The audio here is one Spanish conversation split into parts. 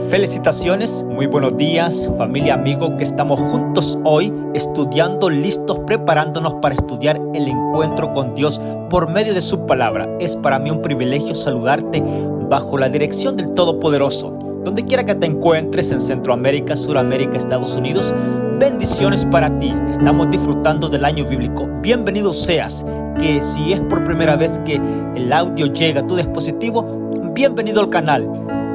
Felicitaciones, muy buenos días, familia, amigo, que estamos juntos hoy estudiando, listos, preparándonos para estudiar el encuentro con Dios por medio de su palabra. Es para mí un privilegio saludarte bajo la dirección del Todopoderoso. Donde quiera que te encuentres, en Centroamérica, Suramérica, Estados Unidos, bendiciones para ti. Estamos disfrutando del año bíblico. Bienvenido seas, que si es por primera vez que el audio llega a tu dispositivo, bienvenido al canal.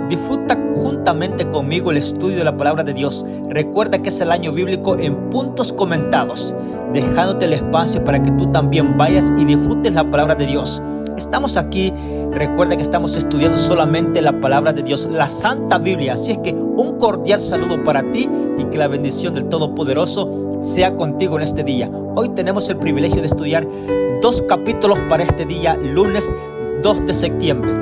Disfruta juntamente conmigo el estudio de la palabra de Dios. Recuerda que es el año bíblico en puntos comentados, dejándote el espacio para que tú también vayas y disfrutes la palabra de Dios. Estamos aquí, recuerda que estamos estudiando solamente la palabra de Dios, la Santa Biblia. Así es que un cordial saludo para ti y que la bendición del Todopoderoso sea contigo en este día. Hoy tenemos el privilegio de estudiar 2 capítulos para este día, lunes 2 de septiembre.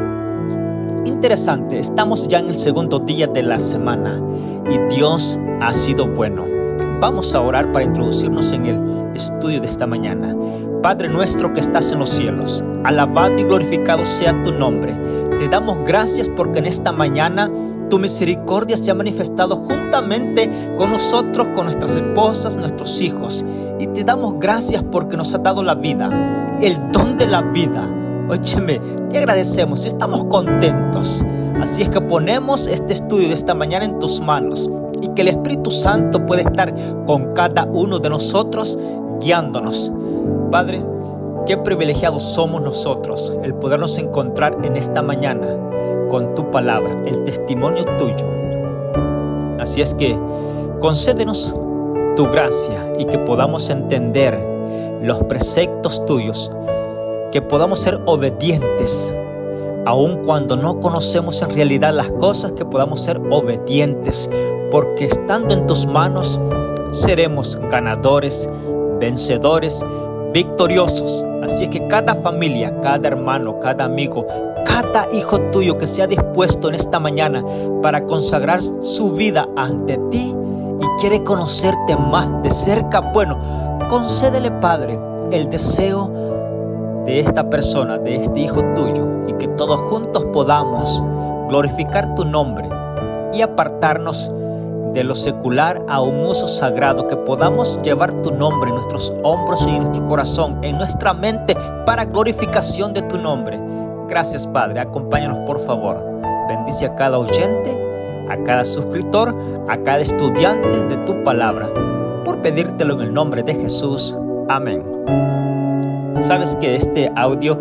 Interesante, estamos ya en el segundo día de la semana y Dios ha sido bueno. Vamos a orar para introducirnos en el estudio de esta mañana. Padre nuestro que estás en los cielos, alabado y glorificado sea tu nombre. Te damos gracias porque en esta mañana tu misericordia se ha manifestado juntamente con nosotros, con nuestras esposas, nuestros hijos. Y te damos gracias porque nos has dado la vida, el don de la vida. Óyeme, te agradecemos, estamos contentos. Así es que ponemos este estudio de esta mañana en tus manos y que el Espíritu Santo pueda estar con cada uno de nosotros guiándonos. Padre, qué privilegiados somos nosotros el podernos encontrar en esta mañana con tu palabra, el testimonio tuyo. Así es que concédenos tu gracia y que podamos entender los preceptos tuyos, que podamos ser obedientes, aun cuando no conocemos en realidad las cosas, que podamos ser obedientes, porque estando en tus manos seremos ganadores, vencedores, victoriosos. Así es que cada familia, cada hermano, cada amigo, cada hijo tuyo que sea dispuesto en esta mañana para consagrar su vida ante ti y quiere conocerte más de cerca, bueno, concédele, Padre, el deseo de esta persona, de este hijo tuyo, y que todos juntos podamos glorificar tu nombre y apartarnos de lo secular a un uso sagrado, que podamos llevar tu nombre en nuestros hombros y en nuestro corazón, en nuestra mente, para glorificación de tu nombre. Gracias, Padre. Acompáñanos, por favor. Bendice a cada oyente, a cada suscriptor, a cada estudiante de tu palabra, por pedírtelo en el nombre de Jesús. Amén. Sabes que este audio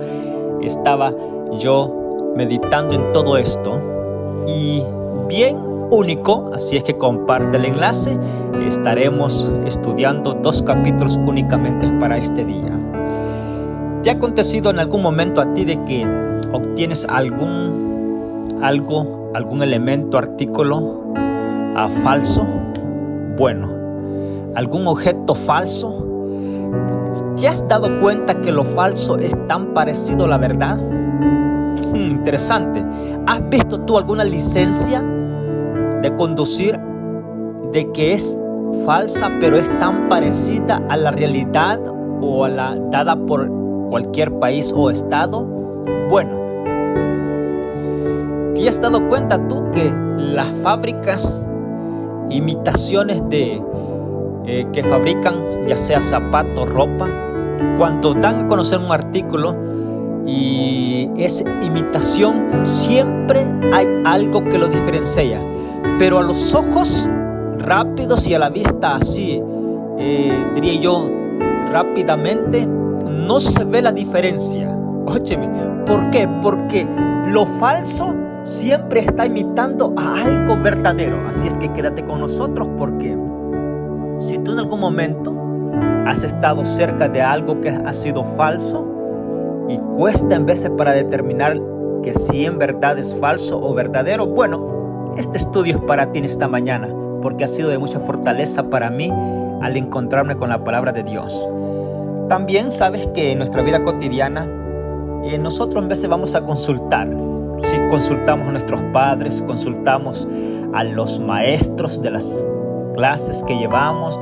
estaba yo meditando en todo esto y bien único, así es que comparte el enlace. Estaremos estudiando 2 capítulos únicamente para este día. ¿Ya ha acontecido en algún momento a ti de que obtienes algún elemento, artículo falso? Bueno, algún objeto falso. ¿Te has dado cuenta que lo falso es tan parecido a la verdad? Interesante. ¿Has visto tú alguna licencia de conducir de que es falsa, pero es tan parecida a la realidad o a la dada por cualquier país o estado? Bueno, ¿te has dado cuenta tú que las fábricas, imitaciones que fabrican ya sea zapatos, ropa, cuando dan a conocer un artículo y es imitación, siempre hay algo que lo diferencia, pero a los ojos rápidos y a la vista así, diría yo, rápidamente, no se ve la diferencia. Óyeme, ¿por qué? Porque lo falso siempre está imitando a algo verdadero. Así es que quédate con nosotros, porque si tú en algún momento has estado cerca de algo que ha sido falso y cuesta en veces para determinar que si en verdad es falso o verdadero, bueno, este estudio es para ti en esta mañana, porque ha sido de mucha fortaleza para mí al encontrarme con la palabra de Dios. También sabes que en nuestra vida cotidiana nosotros en veces vamos a consultar. Si consultamos a nuestros padres, consultamos a los maestros de las clases que llevamos,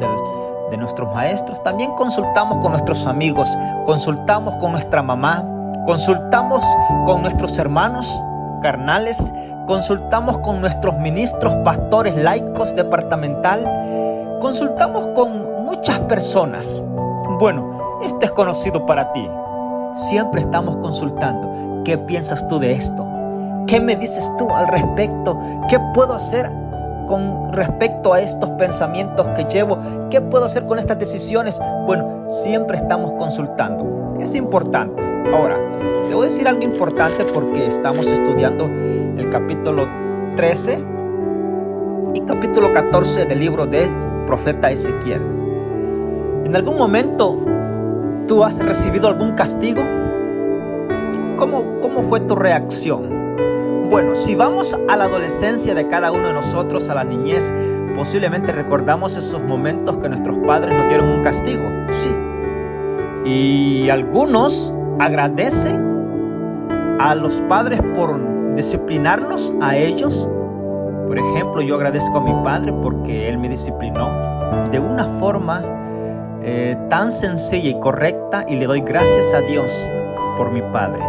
de nuestros maestros, también consultamos con nuestros amigos, consultamos con nuestra mamá, consultamos con nuestros hermanos carnales, consultamos con nuestros ministros, pastores, laicos, departamental, consultamos con muchas personas. Bueno, esto es conocido para ti. Siempre estamos consultando. ¿Qué piensas tú de esto? ¿Qué me dices tú al respecto? ¿Qué puedo hacer con respecto a estos pensamientos que llevo? ¿Qué puedo hacer con estas decisiones? Bueno, siempre estamos consultando. Es importante. Ahora, te voy a decir algo importante porque estamos estudiando el capítulo 13 y capítulo 14 del libro del profeta Ezequiel. ¿En algún momento tú has recibido algún castigo? ¿Cómo fue tu reacción? Bueno, si vamos a la adolescencia de cada uno de nosotros, a la niñez, posiblemente recordamos esos momentos que nuestros padres nos dieron un castigo, sí. Y algunos agradecen a los padres por disciplinarlos a ellos. Por ejemplo, yo agradezco a mi padre porque él me disciplinó de una forma tan sencilla y correcta, y le doy gracias a Dios por mi padre.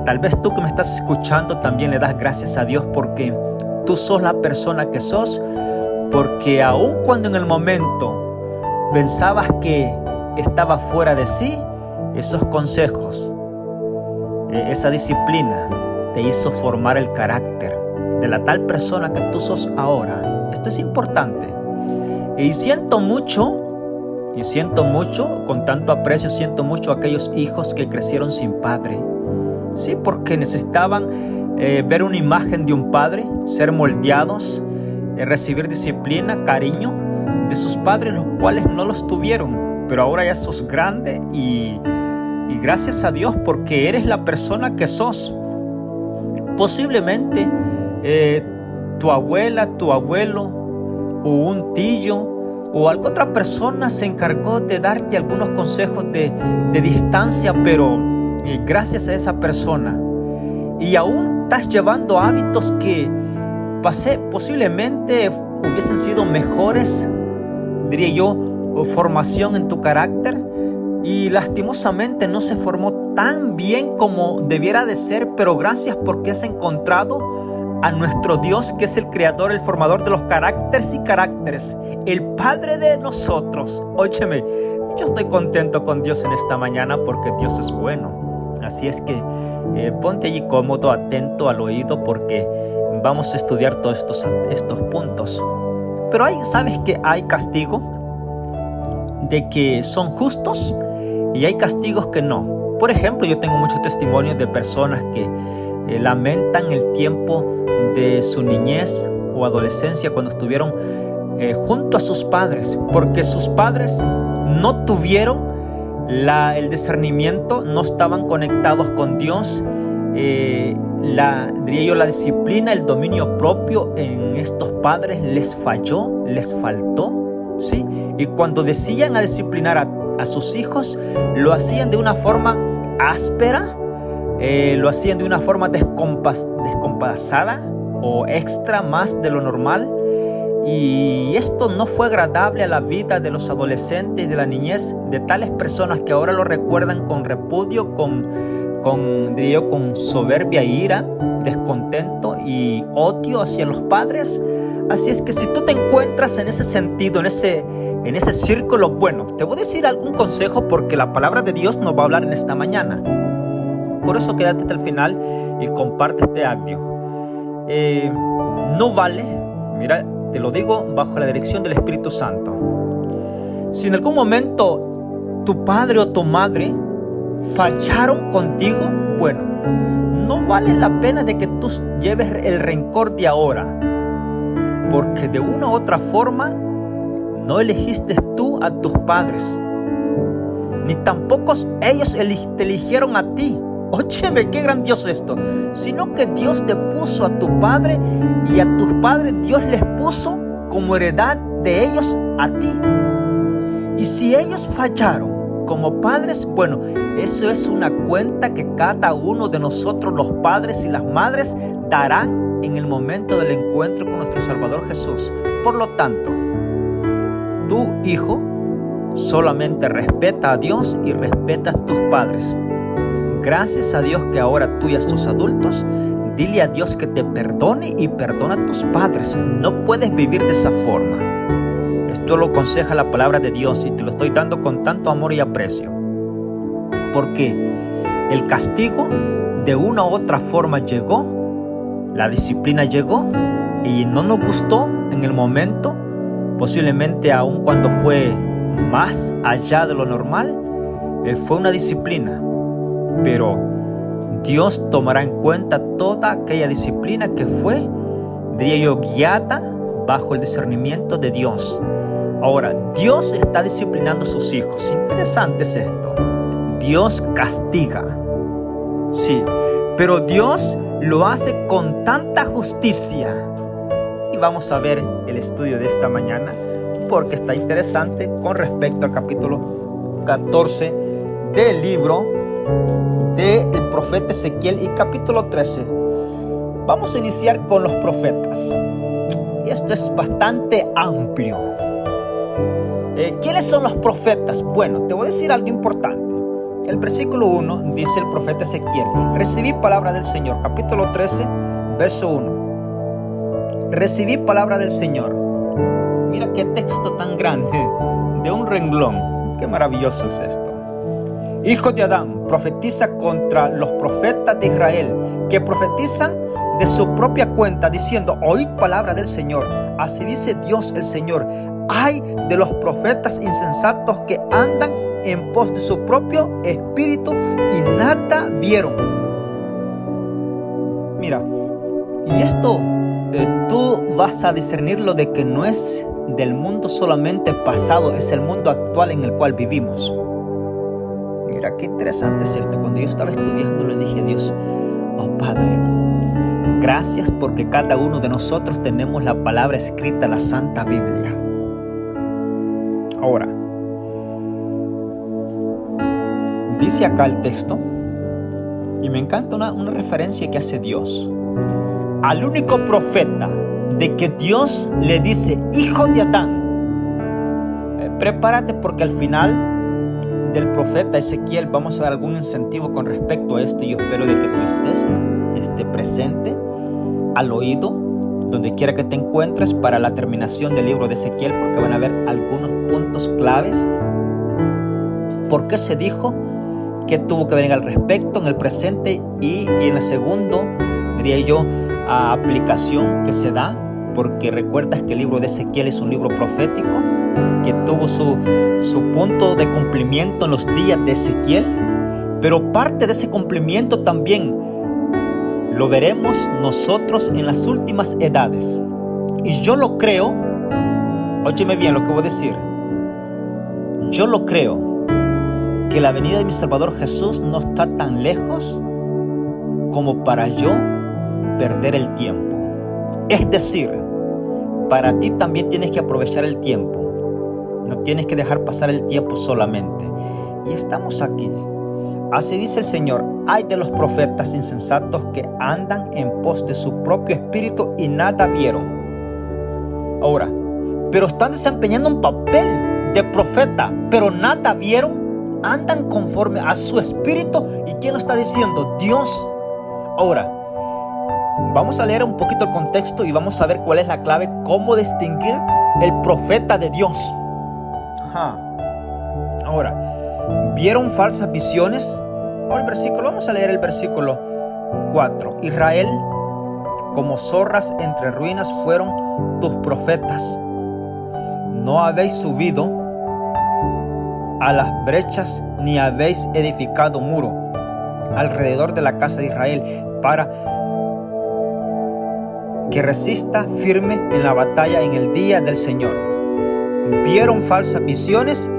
Tal vez tú que me estás escuchando también le das gracias a Dios porque tú sos la persona que sos, porque aun cuando en el momento pensabas que estaba fuera de sí, esos consejos, esa disciplina te hizo formar el carácter de la tal persona que tú sos ahora. Esto es importante. Y siento mucho, con tanto aprecio, siento mucho a aquellos hijos que crecieron sin padre. Sí, porque necesitaban ver una imagen de un padre, ser moldeados, recibir disciplina, cariño de sus padres, los cuales no los tuvieron. Pero ahora ya sos grande y gracias a Dios porque eres la persona que sos. Posiblemente tu abuela, tu abuelo o un tío o alguna otra persona se encargó de darte algunos consejos de distancia, pero gracias a esa persona y aún estás llevando hábitos que posiblemente hubiesen sido mejores, diría yo, formación en tu carácter, y lastimosamente no se formó tan bien como debiera de ser, pero gracias porque has encontrado a nuestro Dios, que es el creador, el formador de los caracteres y caracteres, el Padre de nosotros. Óyeme, yo estoy contento con Dios en esta mañana porque Dios es bueno. Así es que ponte allí cómodo, atento al oído, porque vamos a estudiar todos estos puntos. Pero sabes que hay castigo de que son justos y hay castigos que no. Por ejemplo, yo tengo muchos testimonios de personas que lamentan el tiempo de su niñez o adolescencia cuando estuvieron junto a sus padres, porque sus padres no tuvieron el discernimiento, no estaban conectados con Dios. Diría yo, la disciplina, el dominio propio en estos padres les falló, les faltó, ¿sí? Y cuando decían a disciplinar a sus hijos, lo hacían de una forma áspera, lo hacían de una forma descompasada o extra más de lo normal. Y esto no fue agradable a la vida de los adolescentes y de la niñez de tales personas que ahora lo recuerdan con repudio, diría yo, con soberbia, ira, descontento y odio hacia los padres. Así es que si tú te encuentras en ese sentido, en ese círculo, bueno, te voy a decir algún consejo porque la palabra de Dios nos va a hablar en esta mañana. Por eso quédate hasta el final y comparte este audio. No vale, mira, te lo digo bajo la dirección del Espíritu Santo. Si en algún momento tu padre o tu madre fallaron contigo, bueno, no vale la pena de que tú lleves el rencor de ahora, porque de una u otra forma no elegiste tú a tus padres, ni tampoco ellos te eligieron a ti. Óyeme, qué grandioso esto. Sino que Dios te puso a tu padre, y a tus padres Dios les puso como heredad de ellos a ti. Y si ellos fallaron como padres, bueno, eso es una cuenta que cada uno de nosotros, los padres y las madres, darán en el momento del encuentro con nuestro Salvador Jesús. Por lo tanto, tu hijo solamente respeta a Dios y respeta a tus padres. Gracias a Dios que ahora tú ya sos adultos, dile a Dios que te perdone y perdona a tus padres. No puedes vivir de esa forma. Esto lo aconseja la palabra de Dios y te lo estoy dando con tanto amor y aprecio. Porque el castigo de una u otra forma llegó, la disciplina llegó y no nos gustó en el momento, posiblemente aun cuando fue más allá de lo normal, fue una disciplina. Pero Dios tomará en cuenta toda aquella disciplina que fue, diría yo, guiada bajo el discernimiento de Dios. Ahora, Dios está disciplinando a sus hijos. Interesante es esto. Dios castiga. Sí, pero Dios lo hace con tanta justicia. Y vamos a ver el estudio de esta mañana porque está interesante con respecto al capítulo 14 del libro del profeta Ezequiel y capítulo 13. Vamos a iniciar con los profetas. Y esto es bastante amplio. ¿Quiénes son los profetas? Bueno, te voy a decir algo importante. El versículo 1 dice el profeta Ezequiel: recibí palabra del Señor. Capítulo 13, verso 1. Recibí palabra del Señor. Mira qué texto tan grande, de un renglón. Qué maravilloso es esto. Hijo de Adán, profetiza contra los profetas de Israel, que profetizan de su propia cuenta, diciendo: oíd palabra del Señor. Así dice Dios el Señor: ay de los profetas insensatos que andan en pos de su propio espíritu y nada vieron. Mira, y esto tú vas a discernirlo de que no es del mundo solamente pasado, es el mundo actual en el cual vivimos. Mira qué interesante es esto. Cuando yo estaba estudiando le dije a Dios: oh Padre, gracias porque cada uno de nosotros tenemos la palabra escrita, la Santa Biblia. Ahora, dice acá el texto, y me encanta una referencia que hace Dios. Al único profeta de que Dios le dice: hijo de Adán. Prepárate porque al final del profeta Ezequiel vamos a dar algún incentivo con respecto a esto. Y yo espero de que tú estés presente al oído, donde quiera que te encuentres, para la terminación del libro de Ezequiel, porque van a haber algunos puntos claves. ¿Por qué se dijo? ¿Qué tuvo que venir al respecto en el presente y en el segundo, diría yo, aplicación que se da? Porque recuerdas que el libro de Ezequiel es un libro profético que tuvo su punto de cumplimiento en los días de Ezequiel, pero parte de ese cumplimiento también lo veremos nosotros en las últimas edades. Y yo lo creo, óyeme bien lo que voy a decir, yo lo creo, que la venida de mi Salvador Jesús no está tan lejos como para yo perder el tiempo. Es decir, para ti también tienes que aprovechar el tiempo. No tienes que dejar pasar el tiempo solamente. Y estamos aquí. Así dice el Señor: ay de los profetas insensatos que andan en pos de su propio espíritu y nada vieron. Ahora, pero están desempeñando un papel de profeta, pero nada vieron. Andan conforme a su espíritu. ¿Y quién lo está diciendo? Dios. Ahora, vamos a leer un poquito el contexto y vamos a ver cuál es la clave, cómo distinguir el profeta de Dios. Ahora, ¿vieron falsas visiones? Vamos a leer el versículo 4. Israel, como zorras entre ruinas fueron tus profetas. No habéis subido a las brechas ni habéis edificado muro alrededor de la casa de Israel para que resista firme en la batalla en el día del Señor. Vieron falsas visiones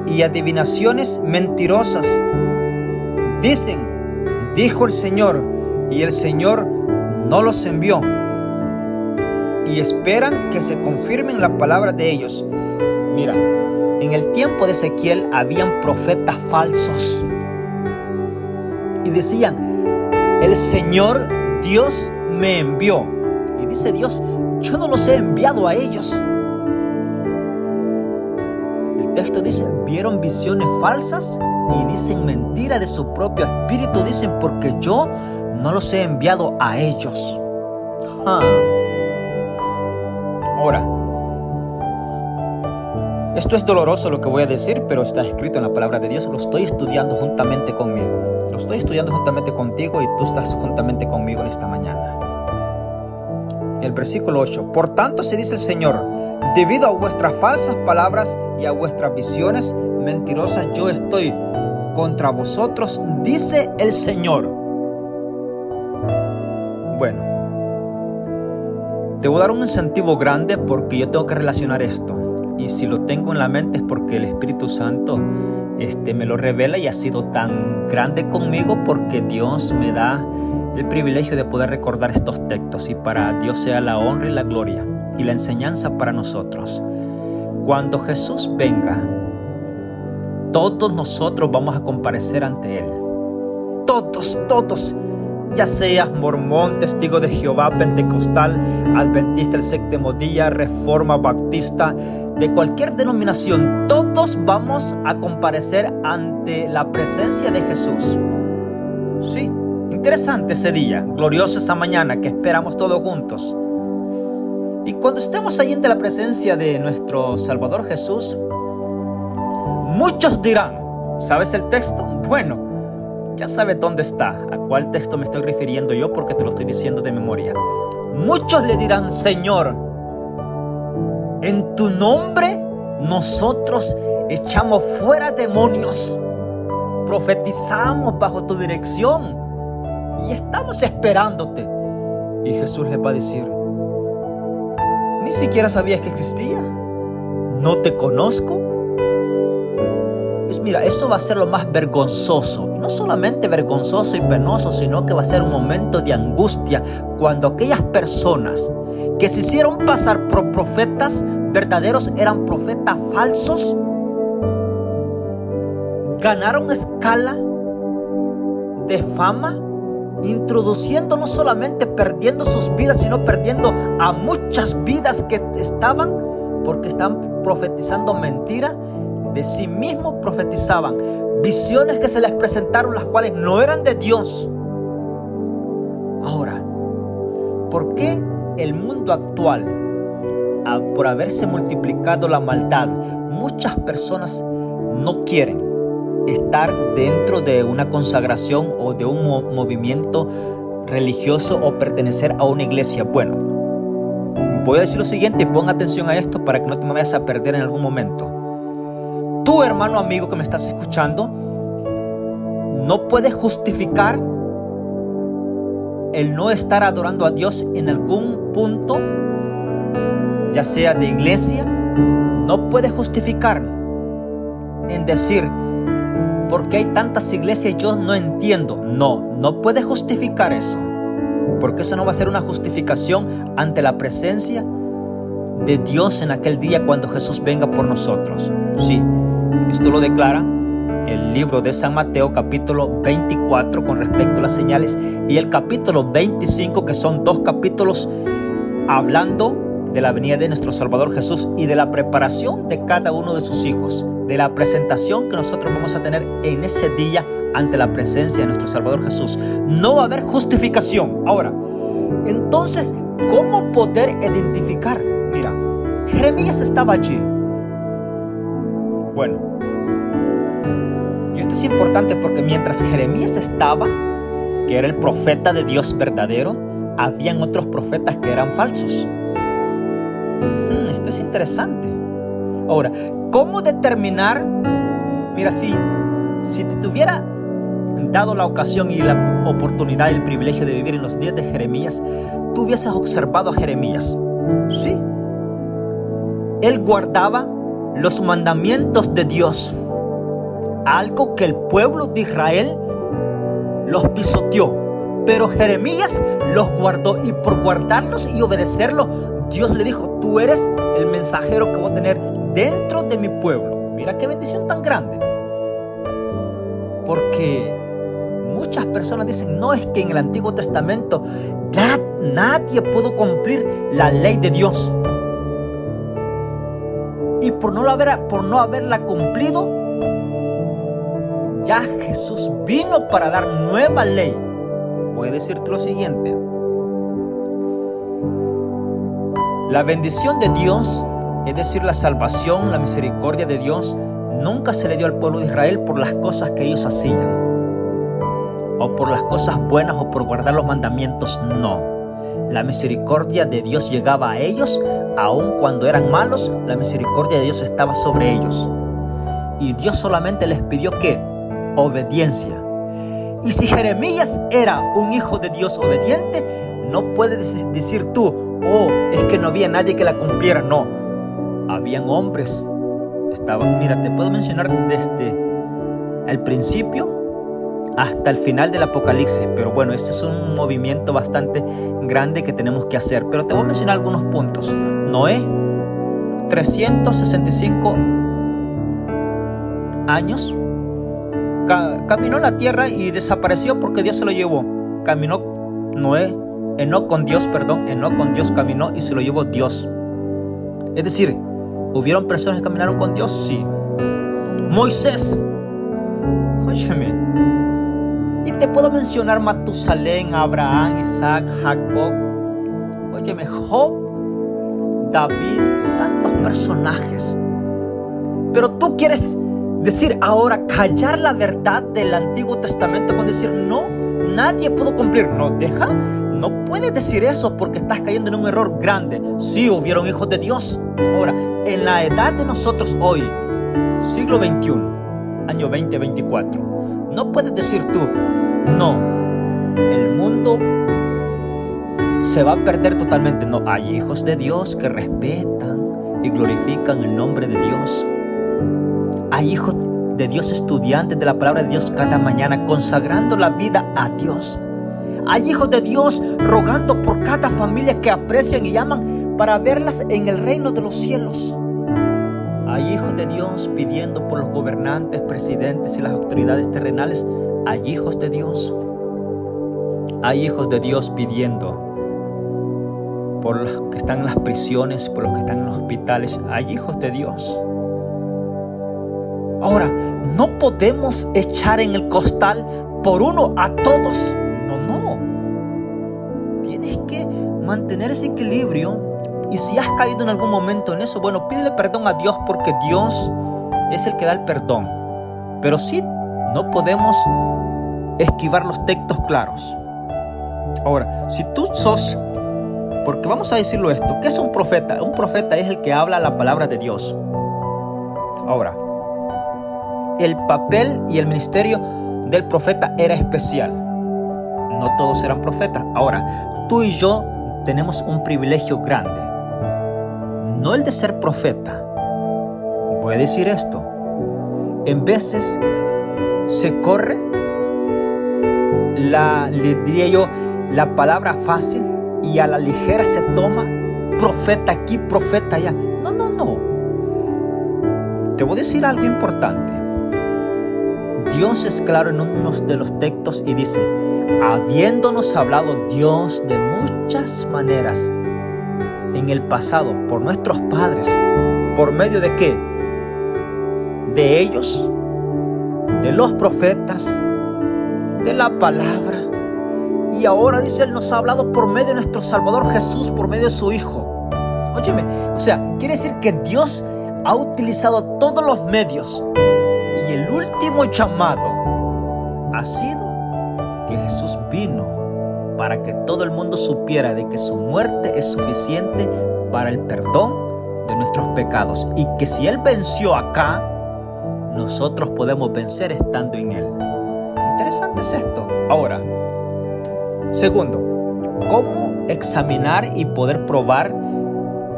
y adivinaciones mentirosas. Dicen: dijo el Señor, y el Señor no los envió. Y esperan que se confirmen la palabra de ellos. Mira, en el tiempo de Ezequiel habían profetas falsos. Y decían: el Señor Dios me envió. Y dice Dios: yo no los he enviado a ellos. El texto dice: vieron visiones falsas y dicen mentira de su propio espíritu. Dicen: porque yo no los he enviado a ellos. Ahora, esto es doloroso lo que voy a decir, pero está escrito en la palabra de Dios. Lo estoy estudiando juntamente conmigo. Lo estoy estudiando juntamente contigo y tú estás juntamente conmigo en esta mañana. El versículo 8. Por tanto, se dice el Señor, debido a vuestras falsas palabras y a vuestras visiones mentirosas, yo estoy contra vosotros, dice el Señor. Bueno, te voy a dar un incentivo grande porque yo tengo que relacionar esto. Y si lo tengo en la mente es porque el Espíritu Santo me lo revela y ha sido tan grande conmigo porque Dios me da el privilegio de poder recordar estos textos, y para Dios sea la honra y la gloria y la enseñanza para nosotros. Cuando Jesús venga, todos nosotros vamos a comparecer ante Él. Todos. Ya seas mormón, testigo de Jehová, pentecostal, adventista del séptimo día, reforma, baptista, de cualquier denominación, todos vamos a comparecer ante la presencia de Jesús. Sí, interesante ese día, glorioso esa mañana que esperamos todos juntos. Y cuando estemos ahí ante la presencia de nuestro Salvador Jesús, muchos dirán, ¿sabes el texto? Bueno, ya sabes dónde está, a cuál texto me estoy refiriendo yo porque te lo estoy diciendo de memoria. Muchos le dirán, Señor, en tu nombre nosotros echamos fuera demonios, profetizamos bajo tu dirección y estamos esperándote. Y Jesús les va a decir, ni siquiera sabías que existía, no te conozco. Pues mira, eso va a ser lo más vergonzoso, no solamente vergonzoso y penoso, sino que va a ser un momento de angustia cuando aquellas personas que se hicieron pasar por profetas verdaderos eran profetas falsos, ganaron escala de fama, introduciendo, no solamente perdiendo sus vidas, sino perdiendo a muchas vidas que estaban, porque estaban profetizando mentira. De sí mismos profetizaban visiones que se les presentaron, las cuales no eran de Dios. Ahora, ¿por qué el mundo actual, por haberse multiplicado la maldad, muchas personas no quieren estar dentro de una consagración o de un movimiento religioso o pertenecer a una iglesia? Bueno, voy a decir lo siguiente y pon atención a esto para que no te me vayas a perder en algún momento. Tú, hermano amigo que me estás escuchando, no puedes justificar el no estar adorando a Dios en algún punto, ya sea de iglesia. No puedes justificar en decir, ¿por qué hay tantas iglesias? Yo no entiendo. No puedes justificar eso, porque eso no va a ser una justificación ante la presencia de Dios en aquel día cuando Jesús venga por nosotros. Sí, esto lo declara el libro de San Mateo capítulo 24 con respecto a las señales, y el capítulo 25, que son 2 capítulos hablando de la venida de nuestro Salvador Jesús y de la preparación de cada uno de sus hijos, de la presentación que nosotros vamos a tener en ese día ante la presencia de nuestro Salvador Jesús. No va a haber justificación. Ahora, entonces, ¿cómo poder identificar? Mira, Jeremías estaba allí. Bueno, y esto es importante porque mientras Jeremías estaba, que era el profeta de Dios verdadero, habían otros profetas que eran falsos. Esto es interesante. Ahora, ¿cómo determinar? Mira, si te tuviera dado la ocasión y la oportunidad y el privilegio de vivir en los días de Jeremías, tú hubieses observado a Jeremías. Sí, él guardaba los mandamientos de Dios, algo que el pueblo de Israel los pisoteó, pero Jeremías los guardó, y por guardarlos y obedecerlos, Dios le dijo, tú eres el mensajero que voy a tener dentro de mi pueblo. Mira qué bendición tan grande. Porque muchas personas dicen, no, es que en el Antiguo Testamento nadie pudo cumplir la ley de Dios. Y por no haberla cumplido, ya Jesús vino para dar nueva ley. voy a decirte lo siguiente. La bendición de Dios, es decir, la salvación, la misericordia de Dios, nunca se le dio al pueblo de Israel por las cosas que ellos hacían, o por las cosas buenas, o por guardar los mandamientos. No. La misericordia de Dios llegaba a ellos, aun cuando eran malos. La misericordia de Dios estaba sobre ellos. Y Dios solamente les pidió ¿qué? Obediencia. Y si Jeremías era un hijo de Dios obediente, no puedes decir tú, oh, es que no había nadie que la cumpliera. No, habían hombres. Mira, te puedo mencionar desde el principio hasta el final del Apocalipsis, pero bueno, este es un movimiento bastante grande que tenemos que hacer. Pero te voy a mencionar algunos puntos. Noé, 365 años, caminó la tierra y desapareció porque Dios se lo llevó. Caminó Enoc con Dios caminó y se lo llevó Dios. Es decir, ¿hubieron personas que caminaron con Dios? Sí. Moisés, óyeme, y te puedo mencionar Matusalén, Abraham, Isaac, Jacob, óyeme, Job, David, tantos personajes. Pero tú quieres decir ahora, callar la verdad del Antiguo Testamento con decir no, nadie pudo cumplir. No puedes decir eso porque estás cayendo en un error grande. Sí, hubieron hijos de Dios. Ahora, en la edad de nosotros hoy, siglo XXI, año 2024, no puedes decir tú, no, el mundo se va a perder totalmente. No, hay hijos de Dios que respetan y glorifican el nombre de Dios. Hay hijos de Dios estudiantes de la palabra de Dios cada mañana, consagrando la vida a Dios. Hay hijos de Dios rogando por cada familia que aprecian y aman para verlas en el reino de los cielos. Hay hijos de Dios pidiendo por los gobernantes, presidentes y las autoridades terrenales. Hay hijos de Dios. Hay hijos de Dios pidiendo por los que están en las prisiones, por los que están en los hospitales. Hay hijos de Dios. Ahora, no podemos echar en el costal por uno a todos. No. Tienes que mantener ese equilibrio. Y si has caído en algún momento en eso, bueno, pídele perdón a Dios, porque Dios es el que da el perdón. Pero sí, no podemos esquivar los textos claros. Ahora, si tú sos, porque vamos a decirlo esto, ¿qué es un profeta? Un profeta es el que habla la palabra de Dios. Ahora, el papel y el ministerio del profeta era especial. No todos eran profetas. Ahora, tú y yo tenemos un privilegio grande. No el de ser profeta. Voy a decir esto. En veces se corre diría yo, la palabra fácil, y a la ligera se toma profeta aquí, profeta allá. No. Te voy a decir algo importante. Dios es claro en uno de los textos y dice, habiéndonos hablado Dios de muchas maneras en el pasado por nuestros padres, ¿por medio de qué? De ellos, de los profetas, de la palabra. Y ahora dice, Él nos ha hablado por medio de nuestro Salvador Jesús, por medio de su Hijo. Óyeme, o sea, quiere decir que Dios ha utilizado todos los medios. Y el último llamado ha sido que Jesús vino para que todo el mundo supiera de que su muerte es suficiente para el perdón de nuestros pecados. Y que si Él venció acá, nosotros podemos vencer estando en Él. Interesante es esto. Ahora, segundo, ¿cómo examinar y poder probar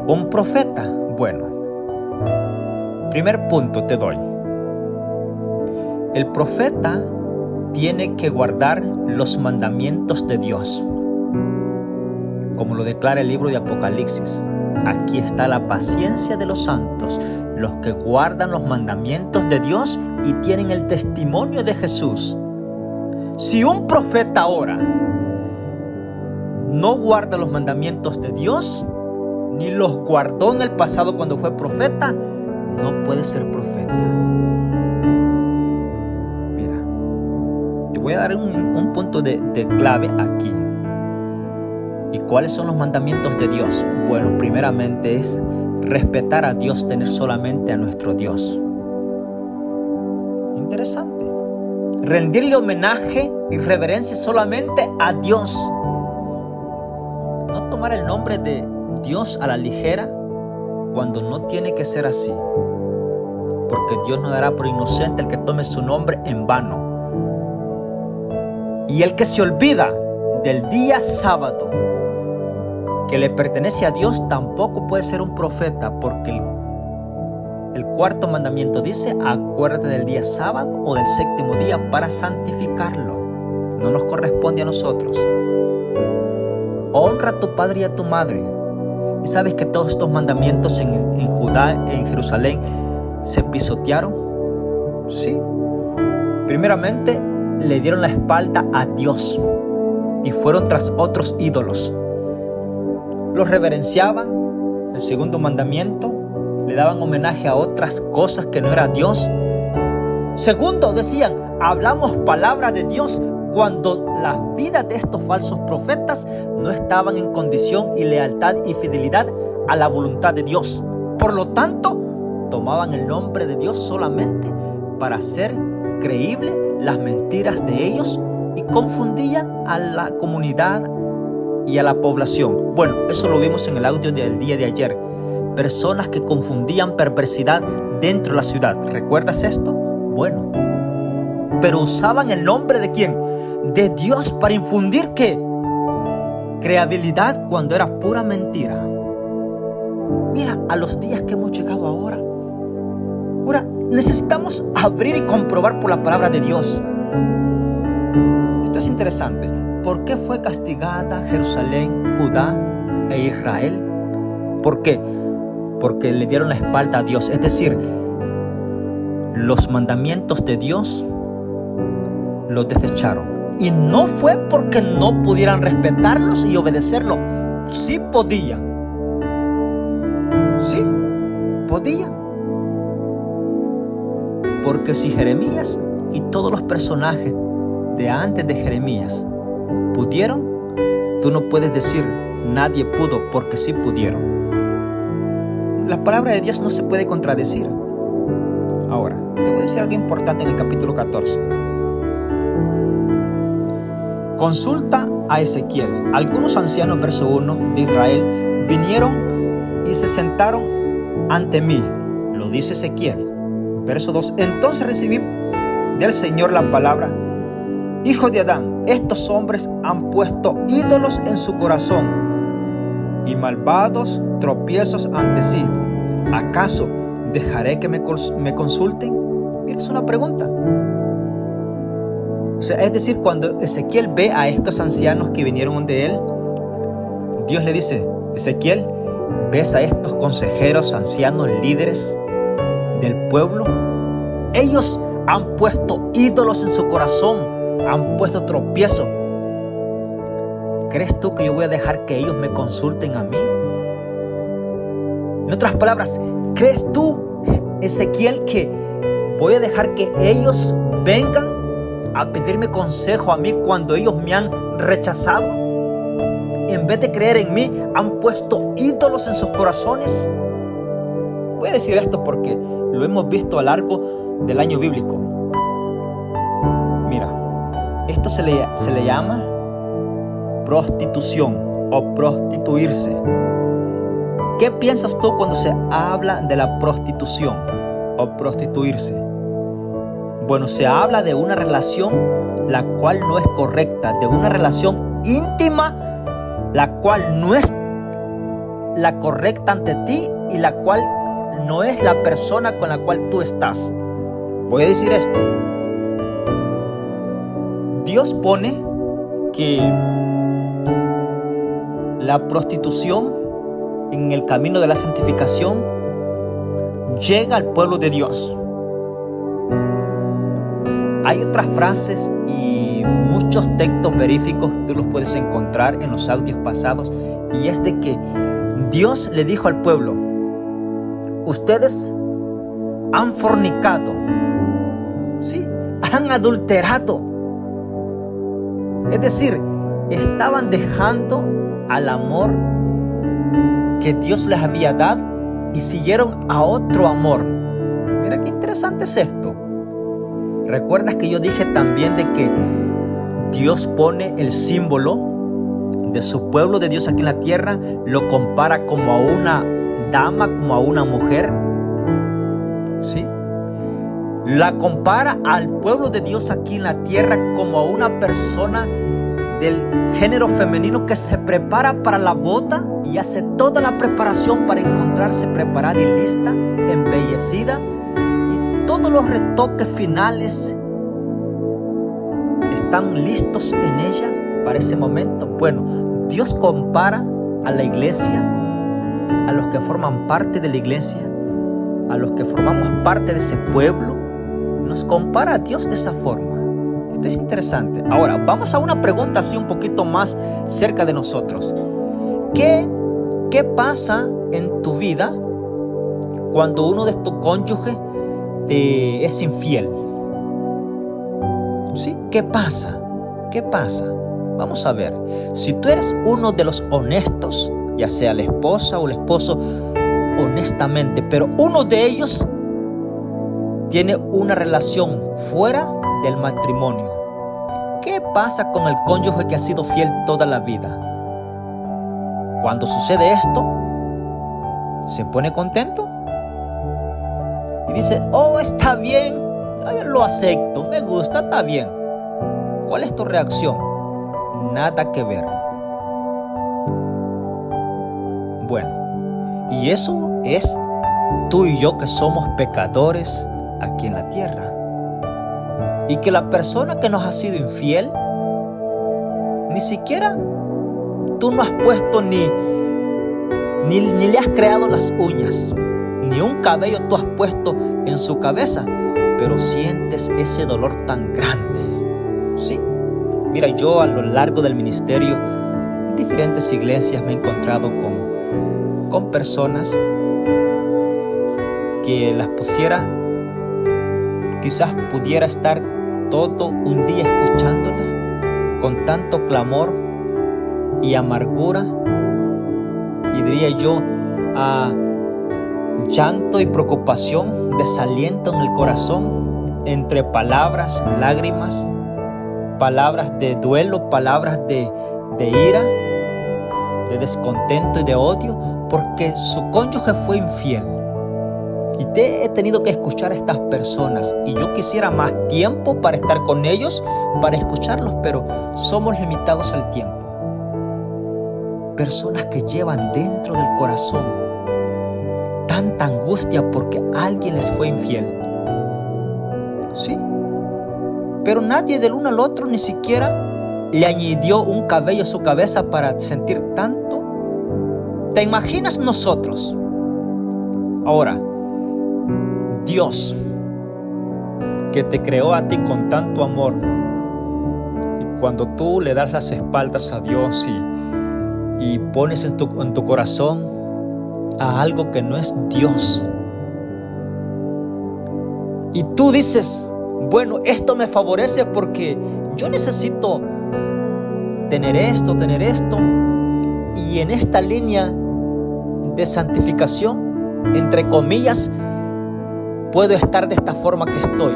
un profeta? Bueno, primer punto te doy. El profeta tiene que guardar los mandamientos de Dios, como lo declara el libro de Apocalipsis. Aquí está la paciencia de los santos, los que guardan los mandamientos de Dios y tienen el testimonio de Jesús. Si un profeta ahora no guarda los mandamientos de Dios, ni los guardó en el pasado cuando fue profeta, no puede ser profeta. Mira, Te voy a dar un punto de clave aquí. ¿Y cuáles son los mandamientos de Dios? Bueno, primeramente es respetar a Dios, tener solamente a nuestro Dios. Interesante. Rendirle homenaje y reverencia solamente a Dios. No tomar el nombre de Dios a la ligera cuando no tiene que ser así. Porque Dios no dará por inocente el que tome su nombre en vano. Y el que se olvida del día sábado que le pertenece a Dios tampoco puede ser un profeta, porque el cuarto mandamiento dice: acuérdate del día sábado o del séptimo día para santificarlo. No nos corresponde a nosotros. Honra a tu padre y a tu madre. ¿Y sabes que todos estos mandamientos en Judá, en Jerusalén, se pisotearon? Sí. Primeramente, le dieron la espalda a Dios y fueron tras otros ídolos. Los reverenciaban. El segundo mandamiento, le daban homenaje a otras cosas que no era Dios. Segundo, decían: hablamos palabra de Dios, cuando las vidas de estos falsos profetas no estaban en condición y lealtad y fidelidad a la voluntad de Dios. Por lo tanto, tomaban el nombre de Dios solamente para hacer creíble las mentiras de ellos y confundían a la comunidad y a la población. Bueno, eso lo vimos en el audio del día de ayer. Personas que confundían perversidad dentro de la ciudad. ¿Recuerdas esto? Bueno, pero usaban el nombre ¿de quién? De Dios para infundir ¿qué? Creabilidad cuando era pura mentira. Mira a los días que hemos llegado ahora. Ahora necesitamos abrir y comprobar por la palabra de Dios. Esto es interesante. ¿Por qué fue castigada Jerusalén, Judá e Israel? ¿Por qué? Porque le dieron la espalda a Dios. Es decir, los mandamientos de Dios los desecharon. Y no fue porque no pudieran respetarlos y obedecerlos. Sí podían. Sí, podían. Porque si Jeremías y todos los personajes de antes de Jeremías pudieron, tú no puedes decir nadie pudo, porque sí pudieron. La palabra de Dios no se puede contradecir. Ahora, te voy a decir algo importante en el capítulo 14. Consulta a Ezequiel. Algunos ancianos, verso 1, de Israel vinieron y se sentaron ante mí. Lo dice Ezequiel. Verso 2. Entonces recibí del Señor la palabra: Hijo de Adán, estos hombres han puesto ídolos en su corazón y malvados tropiezos ante sí. ¿Acaso dejaré que me consulten? Mira, es una pregunta. O sea, es decir, cuando Ezequiel ve a estos ancianos que vinieron de él, Dios le dice: Ezequiel, ¿ves a estos consejeros, ancianos, líderes del pueblo? Ellos han puesto ídolos en su corazón, han puesto tropiezos. ¿Crees tú que yo voy a dejar que ellos me consulten a mí? En otras palabras, ¿crees tú, Ezequiel, que voy a dejar que ellos vengan a pedirme consejo a mí cuando ellos me han rechazado? En vez de creer en mí, han puesto ídolos en sus corazones. Voy a decir esto porque lo hemos visto a lo largo del año bíblico. Mira, esto se le llama prostitución o prostituirse. ¿Qué piensas tú cuando se habla de la prostitución o prostituirse? Bueno, se habla de una relación la cual no es correcta, de una relación íntima la cual no es la correcta ante ti y la cual no es la persona con la cual tú estás. Voy a decir esto. Dios pone que la prostitución en el camino de la santificación llega al pueblo de Dios. Hay otras frases y muchos textos veríficos, tú los puedes encontrar en los audios pasados, y es de que Dios le dijo al pueblo: ustedes han fornicado, sí, han adulterado Es decir, estaban dejando al amor que Dios les había dado y siguieron a otro amor. Mira qué interesante es esto. ¿Recuerdas que yo dije también de que Dios pone el símbolo de su pueblo de Dios aquí en la tierra? Lo compara como a una dama, como a una mujer. ¿Sí? La compara al pueblo de Dios aquí en la tierra como a una persona del género femenino que se prepara para la boda y hace toda la preparación para encontrarse preparada y lista, embellecida, y todos los retoques finales están listos en ella para ese momento. Bueno, Dios compara a la iglesia, a los que forman parte de la iglesia, a los que formamos parte de ese pueblo, nos compara a Dios de esa forma. Esto es interesante. Ahora, vamos a una pregunta así un poquito más cerca de nosotros. ¿Qué pasa en tu vida cuando uno de tus cónyuges te es infiel? ¿Sí? ¿Qué pasa? ¿Qué pasa? Vamos a ver. Si tú eres uno de los honestos, ya sea la esposa o el esposo, honestamente, pero uno de ellos tiene una relación fuera del matrimonio, ¿qué pasa con el cónyuge que ha sido fiel toda la vida? Cuando sucede esto, ¿se pone contento? Y dice, oh, está bien, yo lo acepto, me gusta, está bien. ¿Cuál es tu reacción? Nada que ver. Bueno, y eso es tú y yo que somos pecadores aquí en la tierra. Y que la persona que nos ha sido infiel, ni siquiera tú no has puesto ni le has creado las uñas, ni un cabello tú has puesto en su cabeza, pero sientes ese dolor tan grande. ¿Sí? Mira, yo a lo largo del ministerio, en diferentes iglesias me he encontrado con personas que las quizás pudiera estar todo un día escuchándola con tanto clamor y amargura, y diría yo llanto y preocupación, desaliento en el corazón, entre palabras, lágrimas, palabras de duelo, palabras de ira, de descontento y de odio, porque su cónyuge fue infiel. Y he tenido que escuchar a estas personas, y yo quisiera más tiempo para estar con ellos, para escucharlos, pero somos limitados al tiempo. Personas que llevan dentro del corazón tanta angustia porque alguien les fue infiel. Sí, pero nadie del uno al otro ni siquiera le añadió un cabello a su cabeza para sentir tanto. ¿Te imaginas nosotros? Ahora, Dios, que te creó a ti con tanto amor, y cuando tú le das las espaldas a Dios y pones en tu corazón a algo que no es Dios, y tú dices, bueno, esto me favorece porque yo necesito tener esto, y en esta línea de santificación, entre comillas, puedo estar de esta forma que estoy,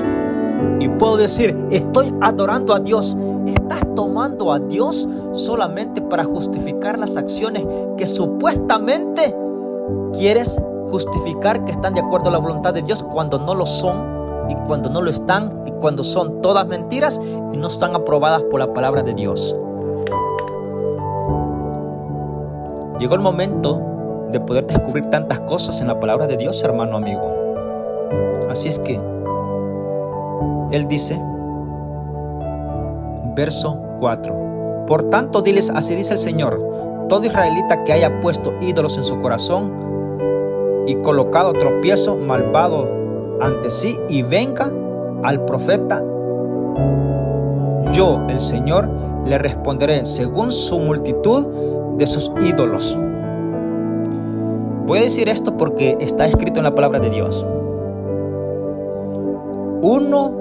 y puedo decir, estoy adorando a Dios. Estás tomando a Dios solamente para justificar las acciones que supuestamente quieres justificar que están de acuerdo a la voluntad de Dios, cuando no lo son, y cuando no lo están, y cuando son todas mentiras y no están aprobadas por la palabra de Dios. Llegó el momento de poder descubrir tantas cosas en la palabra de Dios, hermano amigo. Así es que Él dice, verso 4: por tanto diles, así dice el Señor, todo israelita que haya puesto ídolos en su corazón y colocado tropiezo malvado ante sí y venga al profeta, yo, el Señor, le responderé según su multitud de sus ídolos. Voy a decir esto porque está escrito en la palabra de Dios. Uno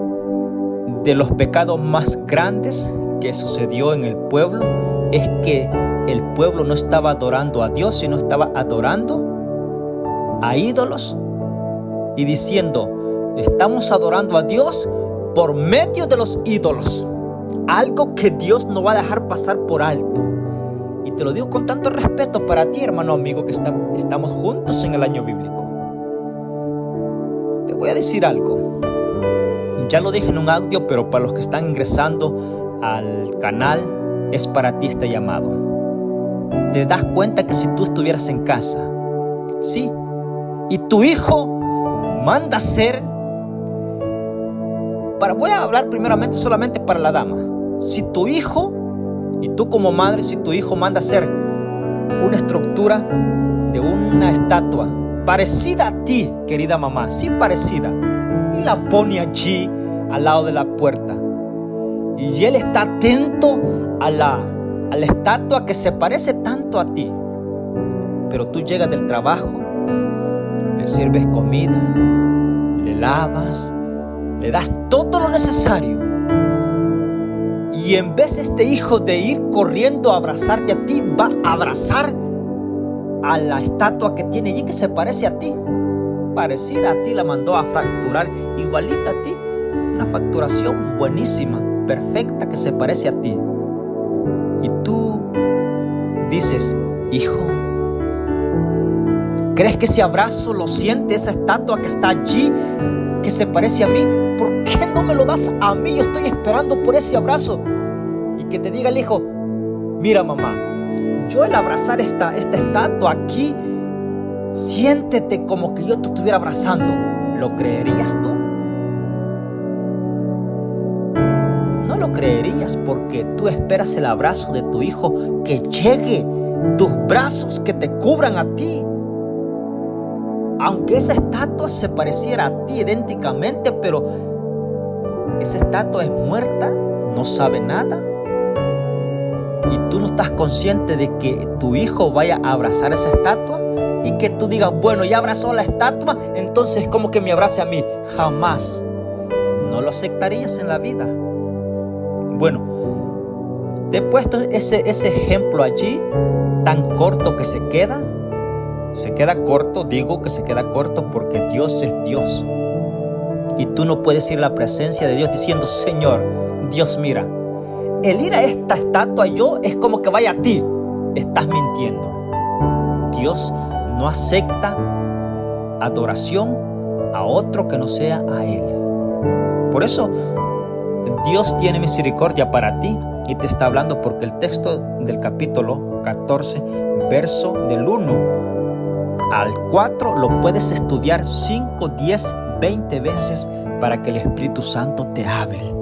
de los pecados más grandes que sucedió en el pueblo es que el pueblo no estaba adorando a Dios, sino estaba adorando a ídolos y diciendo, estamos adorando a Dios por medio de los ídolos. Algo que Dios no va a dejar pasar por alto. Y te lo digo con tanto respeto para ti, hermano amigo, que estamos juntos en el año bíblico. Te voy a decir algo. Ya lo dije en un audio, pero para los que están ingresando al canal, es para ti este llamado. Te das cuenta que si tú estuvieras en casa, sí, y tu hijo manda hacer, voy a hablar primeramente solamente para la dama. Si tu hijo, y tú como madre, si tu hijo manda hacer una estructura de una estatua parecida a ti, querida mamá, sí parecida, y la pone allí al lado de la puerta, y él está atento a la estatua que se parece tanto a ti, pero tú llegas del trabajo, le sirves comida, le lavas, le das todo lo necesario, y en vez este hijo de ir corriendo a abrazarte a ti, va a abrazar a la estatua que tiene allí que se parece a ti, parecida a ti, la mandó a fracturar igualita a ti, una facturación buenísima, perfecta, que se parece a ti. Y tú dices, hijo, ¿crees que ese abrazo lo siente esa estatua que está allí, que se parece a mí? ¿Por qué no me lo das a mí? Yo estoy esperando por ese abrazo. Y que te diga el hijo, mira mamá, yo al abrazar esta estatua aquí, siéntete como que yo te estuviera abrazando. ¿Lo creerías tú? No lo creerías, porque tú esperas el abrazo de tu hijo, que llegue tus brazos, que te cubran a ti. Aunque esa estatua se pareciera a ti idénticamente, pero esa estatua es muerta, no sabe nada. Y tú no estás consciente de que tu hijo vaya a abrazar esa estatua y que tú digas, bueno, ya abrazó la estatua, entonces como que me abrace a mí. Jamás. No lo aceptarías en la vida. Bueno, te he puesto ese ejemplo allí, tan corto que se queda. Se queda corto, digo que se queda corto porque Dios es Dios. Y tú no puedes ir a la presencia de Dios diciendo, Señor, Dios, mira, el ir a esta estatua yo es como que vaya a ti. Estás mintiendo. Dios no acepta adoración a otro que no sea a Él. Por eso Dios tiene misericordia para ti y te está hablando, porque el texto del capítulo 14, verso del 1 al 4 lo puedes estudiar 5, 10, 20 veces para que el Espíritu Santo te hable.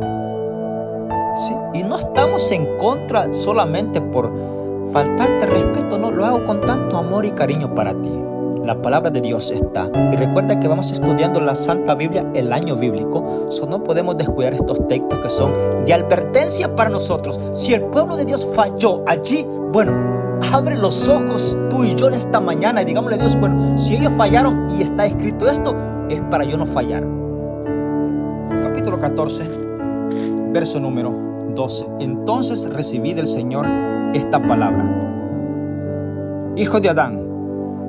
¿Sí? Y no estamos en contra solamente por faltarte respeto, no, lo hago con tanto amor y cariño para ti. La palabra de Dios está. Y recuerda que vamos estudiando la Santa Biblia, el año bíblico. No podemos descuidar estos textos que son de advertencia para nosotros. Si el pueblo de Dios falló allí, bueno, abre los ojos tú y yo en esta mañana y digámosle a Dios, bueno, si ellos fallaron y está escrito esto, es para yo no fallar. Capítulo 14, verso número 12. Entonces recibí del Señor esta palabra. Hijo de Adán,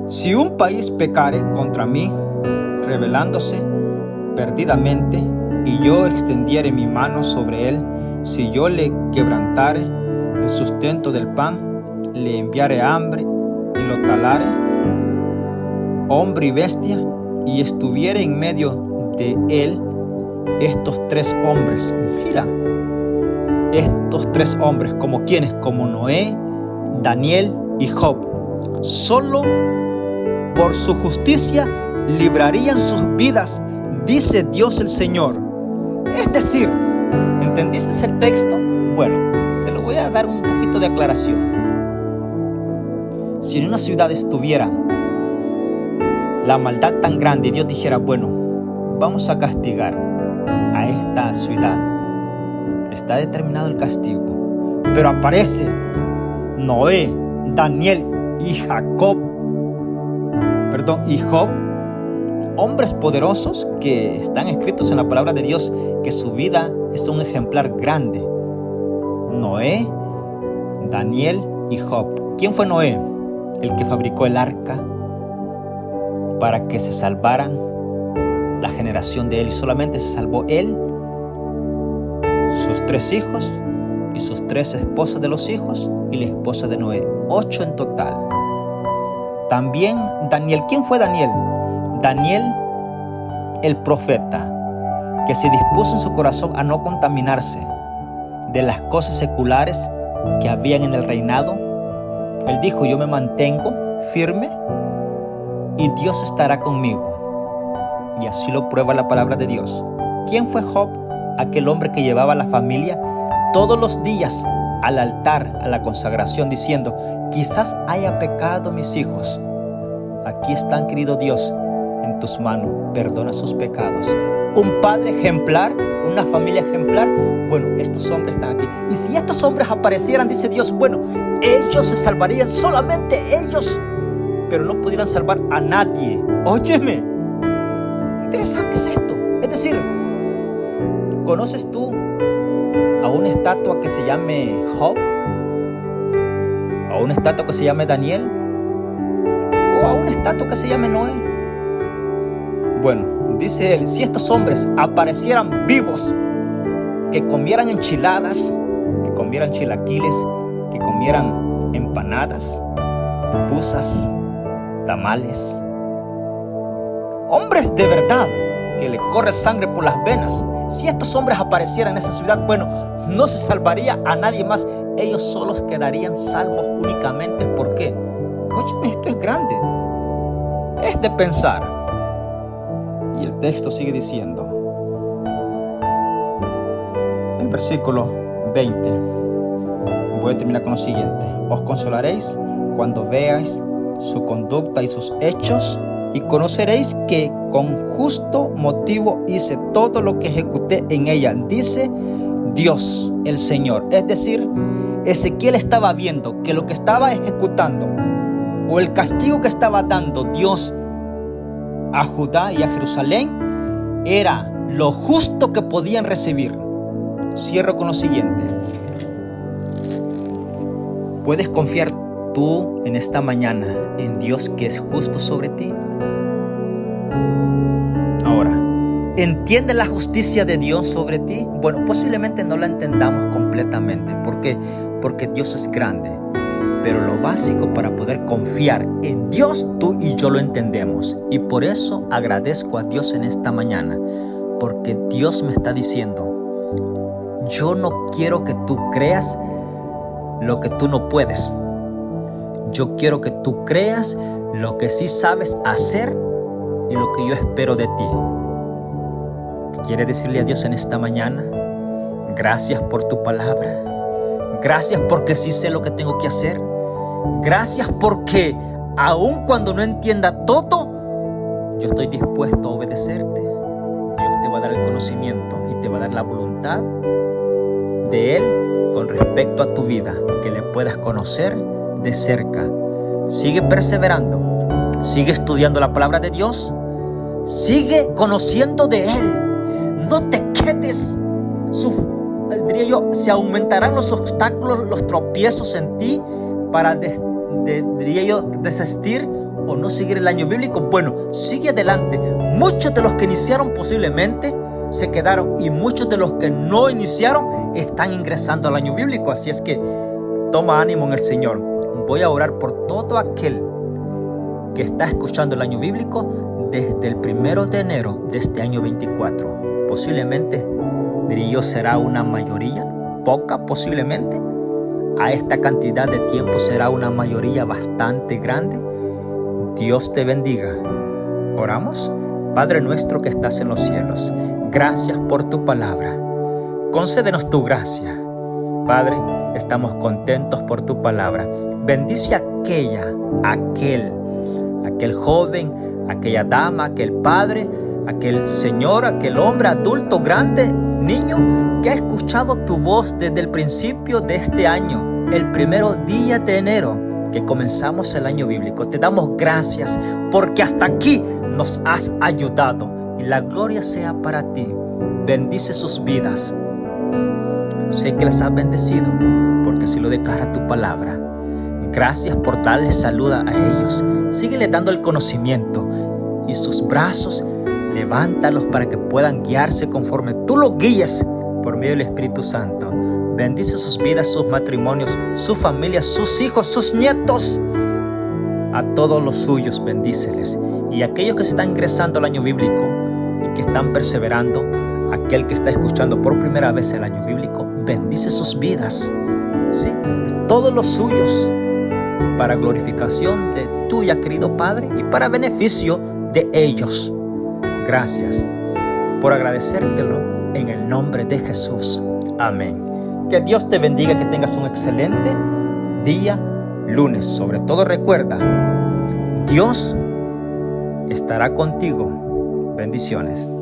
si un país pecare contra mí, rebelándose perdidamente, y yo extendiere mi mano sobre él, si yo le quebrantare el sustento del pan, le enviare hambre y lo talare, hombre y bestia, y estuviere en medio de él estos tres hombres. Mira, estos tres hombres, ¿como quiénes? Como Noé, Daniel y Job. Solo por su justicia librarían sus vidas, dice Dios el Señor. Es decir, ¿entendiste el texto? Bueno, te lo voy a dar un poquito de aclaración. Si en una ciudad estuviera la maldad tan grande y Dios dijera, bueno, vamos a castigar a esta ciudad, está determinado el castigo, pero aparece Noé, Daniel y Job, hombres poderosos que están escritos en la palabra de Dios, que su vida es un ejemplar grande. Noé, Daniel y Job. ¿Quién fue Noé? El que fabricó el arca para que se salvaran la generación de él, y solamente se salvó él, sus 3 hijos y sus 3 esposas de los hijos y la esposa de Noé. 8 en total. También Daniel. ¿Quién fue Daniel? Daniel, el profeta, que se dispuso en su corazón a no contaminarse de las cosas seculares que habían en el reinado. Él dijo: yo me mantengo firme y Dios estará conmigo. Y así lo prueba la palabra de Dios. ¿Quién fue Job? Aquel hombre que llevaba a la familia todos los días al altar, a la consagración, diciendo: quizás haya pecado mis hijos. Aquí están, querido Dios, en tus manos, perdona sus pecados. Un padre ejemplar, una familia ejemplar. Bueno, estos hombres están aquí. Y si estos hombres aparecieran, dice Dios, bueno, ellos se salvarían, solamente ellos, pero no pudieran salvar a nadie. Óyeme, interesante es esto. Es decir, ¿conoces tú a una estatua que se llame Job? ¿A una estatua que se llame Daniel? ¿O a una estatua que se llame Noé? Bueno, dice él, si estos hombres aparecieran vivos, que comieran enchiladas, que comieran chilaquiles, que comieran empanadas, pupusas, tamales, hombres de verdad, que le corre sangre por las venas, si estos hombres aparecieran en esa ciudad, bueno, no se salvaría a nadie más, ellos solos quedarían salvos únicamente. ¿Por qué? Óyeme, esto es grande, es de pensar. Y el texto sigue diciendo, el versículo 20, voy a terminar con lo siguiente: os consolaréis cuando veáis su conducta y sus hechos, y conoceréis que con justo motivo hice todo lo que ejecuté en ella, dice Dios el Señor. Es decir, Ezequiel estaba viendo que lo que estaba ejecutando, o el castigo que estaba dando Dios a Judá y a Jerusalén, era lo justo que podían recibir. Cierro con lo siguiente: ¿puedes confiar tú en esta mañana en Dios que es justo sobre ti? Ahora, ¿entiendes la justicia de Dios sobre ti? Bueno, posiblemente no la entendamos completamente. ¿Por qué? Porque Dios es grande. Pero lo básico para poder confiar en Dios, tú y yo lo entendemos. Y por eso agradezco a Dios en esta mañana. Porque Dios me está diciendo: yo no quiero que tú creas lo que tú no puedes. Yo quiero que tú creas lo que sí sabes hacer y lo que yo espero de ti. ¿Quieres decirle a Dios en esta mañana? Gracias por tu palabra. Gracias porque sí sé lo que tengo que hacer. Gracias porque aun cuando no entienda todo, yo estoy dispuesto a obedecerte. Dios te va a dar el conocimiento y te va a dar la voluntad de Él con respecto a tu vida, que le puedas conocer de cerca. Sigue perseverando, sigue estudiando la palabra de Dios, sigue conociendo de Él. No te quedes, diría yo, se aumentarán los obstáculos, los tropiezos en ti para, diría yo, desistir o no seguir el año bíblico. Bueno, sigue adelante. Muchos de los que iniciaron posiblemente se quedaron, y muchos de los que no iniciaron están ingresando al año bíblico. Así es que toma ánimo en el Señor. Voy a orar por todo aquel que está escuchando el año bíblico desde el 1 de enero de este año 24. Posiblemente, diría yo, será una mayoría, poca posiblemente. A esta cantidad de tiempo será una mayoría bastante grande. Dios te bendiga. Oramos. Padre nuestro que estás en los cielos, gracias por tu palabra. Concédenos tu gracia. Padre, estamos contentos por tu palabra. Bendice a aquel joven, aquella dama, aquel padre, aquel señor, aquel hombre, adulto, grande, niño, que ha escuchado tu voz desde el principio de este año, el 1 día de enero que comenzamos el año bíblico. Te damos gracias porque hasta aquí nos has ayudado, y la gloria sea para ti. Bendice sus vidas. Sé que las has bendecido, porque así lo declara tu palabra. Gracias por darles salud a ellos. Síguele dando el conocimiento y sus brazos, levántalos para que puedan guiarse conforme tú los guíes por medio del Espíritu Santo. Bendice sus vidas, sus matrimonios, sus familias, sus hijos, sus nietos. A todos los suyos bendíceles. Y aquellos que se están ingresando al año bíblico y que están perseverando, aquel que está escuchando por primera vez el año bíblico, bendice sus vidas. Sí, todos los suyos, para glorificación de tuya, querido Padre, y para beneficio de ellos. Gracias por agradecértelo en el nombre de Jesús. Amén. Que Dios te bendiga, que tengas un excelente día lunes. Sobre todo recuerda, Dios estará contigo. Bendiciones.